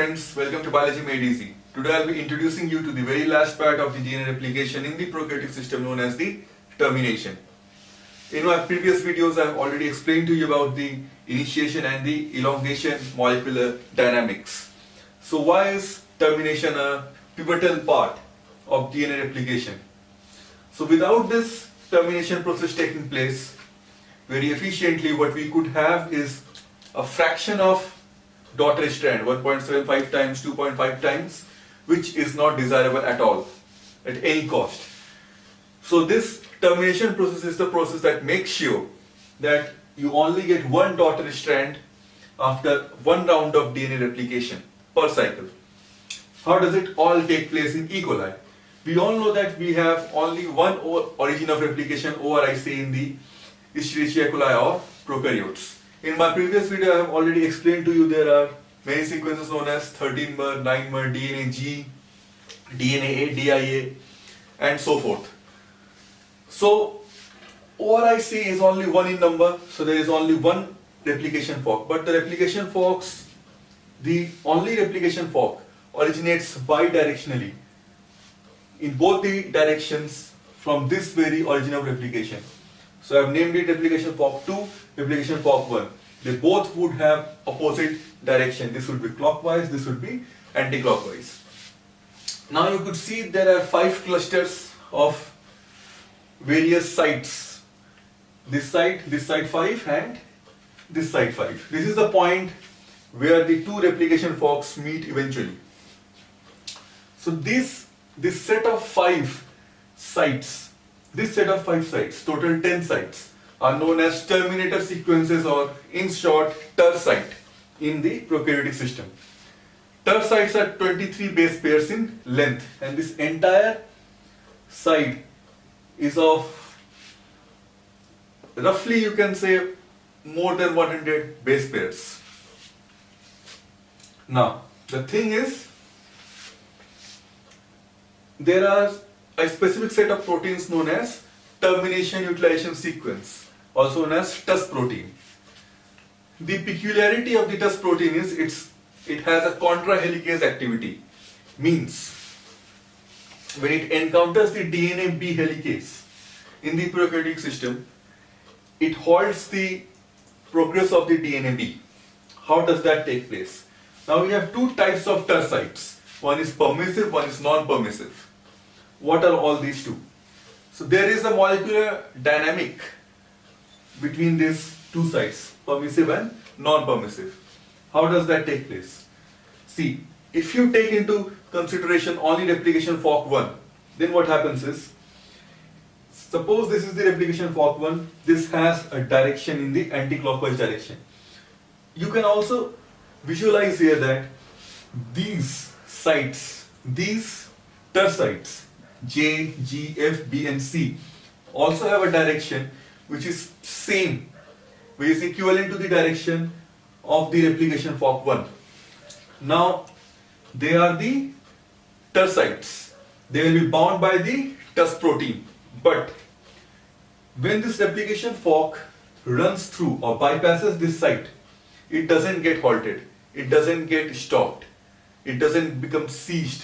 friends, welcome to Biology Made Easy. Today I'll be introducing you to the very last part of the DNA replication in the prokaryotic system known as the termination. In my previous videos I've already explained to you about the initiation and the elongation molecular dynamics. So why is termination a pivotal part of DNA replication? So without this termination process taking place very efficiently, what we could have is a fraction of daughter strand, 1.75 times, 2.5 times, which is not desirable at all, at any cost. So this termination process is the process that makes sure that you only get one daughter strand after one round of DNA replication per cycle. How does it all take place in E. coli? We all know that we have only one origin of replication, ORIC, in the Escherichia coli or prokaryotes. In my previous video, I have already explained to you there are many sequences known as 13-mer, 9-mer, DNA G, DNA A, DIA, and so forth. So, ORIC is only one in number, so there is only one replication fork. But the replication forks, the only replication fork originates bidirectionally in both the directions from this very origin of replication. So I have named it replication fork 2, replication fork 1. They both would have opposite direction. This would be clockwise, this would be anti-clockwise. Now you could see there are 5 clusters of various sites. This side 5 and this side 5. This is the point where the two replication forks meet eventually. So this set of 5 sites, total 10 sites, are known as terminator sequences, or in short, ter site in the prokaryotic system. Ter sites are 23 base pairs in length, and this entire site is of roughly, you can say, more than 100 base pairs. Now, the thing is, there are a specific set of proteins known as termination utilization sequence, also known as TUS protein. The peculiarity of the TUS protein is it has a contra-helicase activity. Means, when it encounters the DNA B helicase in the prokaryotic system, it halts the progress of the DNA B. How does that take place? Now we have two types of TUS sites. One is permissive, one is non-permissive. What are all these two? So there is a molecular dynamic between these two sites, permissive and non-permissive. How does that take place? See, if you take into consideration only replication fork 1, then what happens is, suppose this is the replication fork 1, this has a direction in the anti-clockwise direction. You can also visualize here that these sites, these ter sites, J, G, F, B and C, also have a direction which is same, which is equivalent to the direction of the replication fork 1. Now, they are the ter sites. They will be bound by the TUS protein. But when this replication fork runs through or bypasses this site, it doesn't get halted. It doesn't get stopped. It doesn't become seized.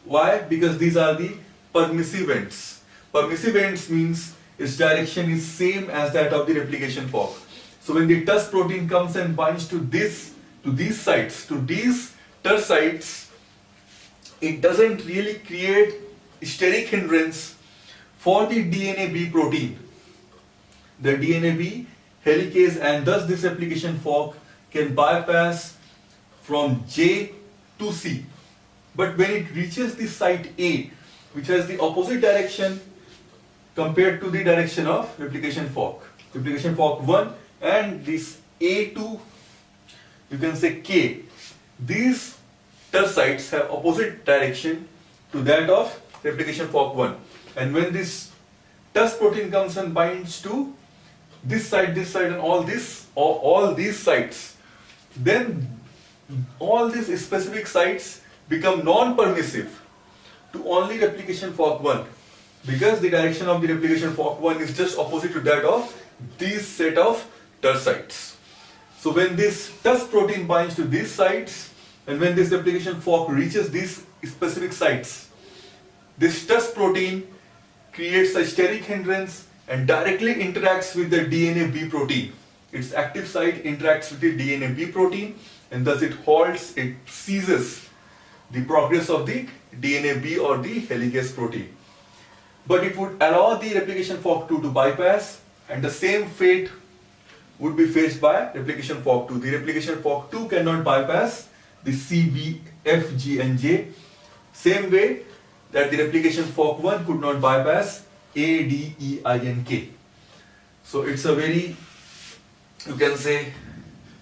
Why? Because these are the permissive ends. Permissive ends means its direction is same as that of the replication fork. So when the TUS protein comes and binds to these ter sites, it doesn't really create steric hindrance for the DNA B protein. The DNA B helicase, and thus this replication fork can bypass from J to C. But when it reaches the site A, which has the opposite direction compared to the direction of replication fork 1, and this A to, you can say, K, these ter sites have opposite direction to that of replication fork 1. And when this TUS protein comes and binds to this side and all these sites, then all these specific sites become non-permissive to only replication fork 1, because the direction of the replication fork 1 is just opposite to that of this set of TUS sites. So when this TUS protein binds to these sites, And when this replication fork reaches these specific sites, this TUS protein creates a steric hindrance and directly interacts with the DNA B protein. Its active site interacts with the DNA B protein, and thus it halts, it seizes the progress of the DNA B or the helicase protein. But it would allow the replication fork 2 to bypass, and the same fate would be faced by replication fork 2. The replication fork 2 cannot bypass the C, B, F, G and J, same way that the replication fork 1 could not bypass A, D, E, I and K. So it's a very, you can say,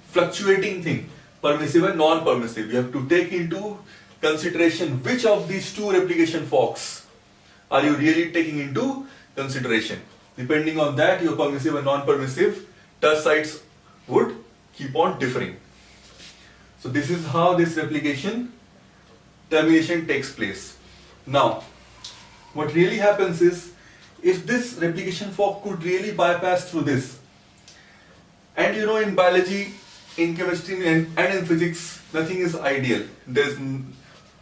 fluctuating thing, permissive and non-permissive. You have to take into consideration which of these two replication forks are you really taking into consideration. Depending on that, your permissive and non-permissive TUS sites would keep on differing. So this is how this replication termination takes place. Now, what really happens is, if this replication fork could really bypass through this, and you know, in biology, in chemistry and in physics, nothing is ideal. There is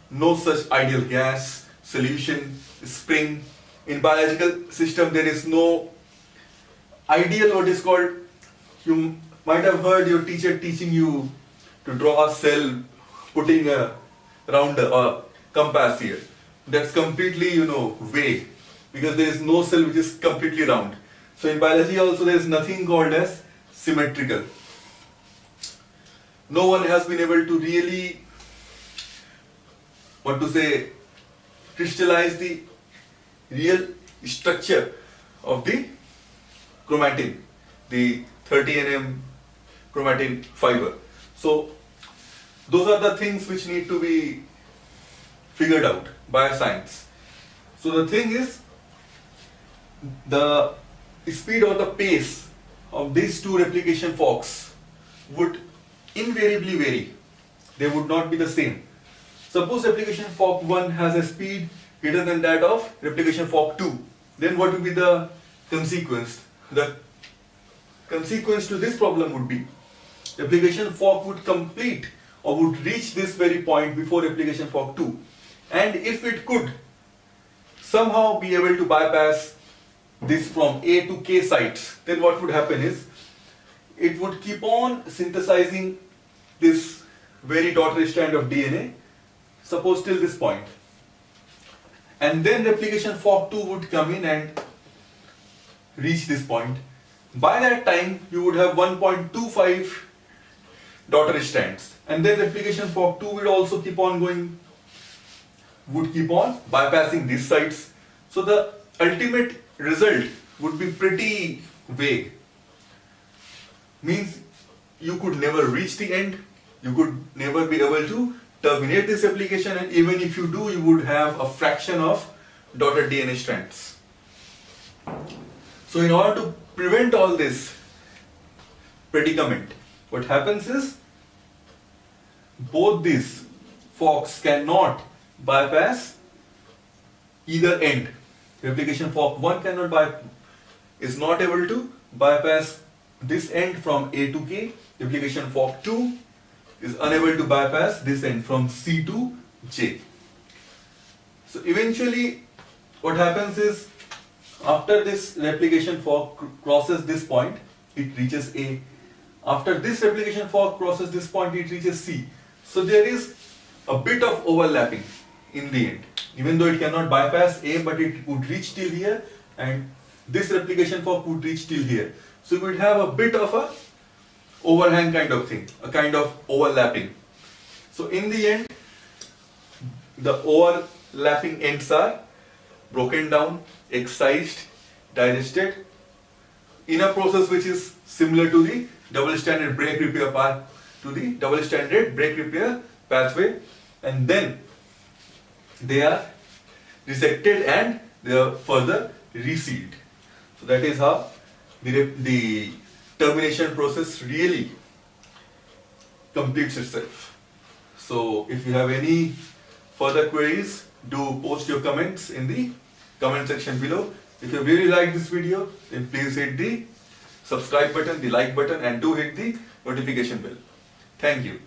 no such ideal gas, solution, spring. In biological system, there is no ideal, what is called, you might have heard your teacher teaching you to draw a cell, putting a round or compass here. That's completely, you know, vague, because there is no cell which is completely round. So in biology also there is nothing called as symmetrical. No one has been able to really, what to say, crystallize the real structure of the chromatin, the 30 nm chromatin fiber. So those are the things which need to be figured out by science. So the thing is, the speed or the pace of these two replication forks would invariably vary. They would not be the same. Suppose replication fork 1 has a speed greater than that of replication fork 2. Then what would be the consequence? The consequence to this problem would be, replication fork would complete or would reach this very point before replication fork 2. And if it could somehow be able to bypass this from A to K sites, then what would happen is, it would keep on synthesizing this very daughter strand of DNA, suppose till this point. And then replication fork 2 would come in and reach this point. By that time, you would have 1.25 daughter strands. And then replication fork 2 would also keep on going, would keep on bypassing these sites. So the ultimate result would be pretty vague. Means you could never reach the end, you could never be able to terminate this replication, and even if you do, you would have a fraction of daughter DNA strands. So in order to prevent all this predicament, what happens is, both these forks cannot bypass either end. Replication fork 1 is not able to bypass this end from A to K. Replication fork 2 is unable to bypass this end from C to J. So eventually what happens is, after this replication fork crosses this point, it reaches A. After this replication fork crosses this point, it reaches C. So there is a bit of overlapping in the end. Even though it cannot bypass A, but it would reach till here, and this replication fork would reach till here. So we would have a bit of a overhang kind of thing, a kind of overlapping. So in the end, the overlapping ends are broken down, excised, digested in a process which is similar to the double-stranded break repair path, pathway, and then they are resected and they are further resealed. So that is how the termination process really completes itself. So if you have any further queries, do post your comments in the comment section below. If you really like this video, then please hit the subscribe button, the like button, and do hit the notification bell. Thank you.